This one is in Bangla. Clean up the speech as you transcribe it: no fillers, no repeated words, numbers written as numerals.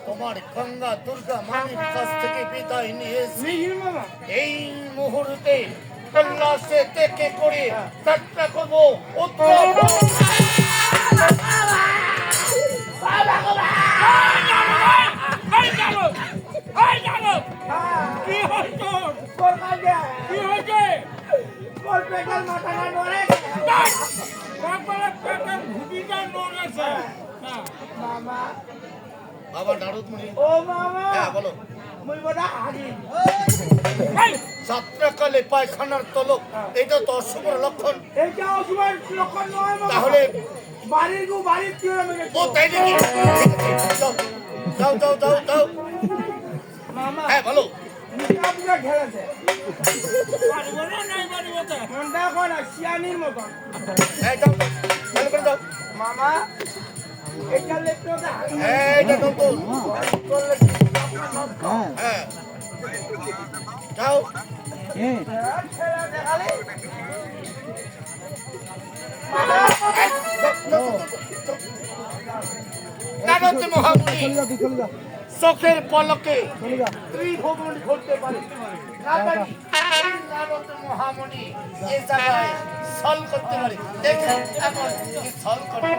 তোমার গঙ্গা দুর্গা মায়ের কাছ থেকে বিদায় নিয়েছি। এই মুহূর্তে কল্যাণে থেকে করে যাত্রা করবো বাবা নারদমণি। ও মামা, হ্যাঁ বলো। যাত্রাকালে পায়খানার তলক, এটা তো অশুভর লক্ষণ। এটা অশুভর লক্ষণ নয় মামা। তাহলে বাড়ির গু বাড়ির কি হবে? ও তাই নাকি? যাও যাও যাও যাও মামা। হ্যাঁ বলো। আপনার খেলেছে মনটা এখন শিয়ানির মতন। হ্যাঁ যাও ভালো করে যাও মামা। এটা লেখতে হবে। হ্যাঁ এটা নতুন। হ্যাঁ যাও। নারদ মহামুনি চোখের পলকে ত্রিভুবন ঘুরতে পারে। নারদ মহামুনি এ জায়গায় ছল করতে পারে। দেখেন এখন ছল করে।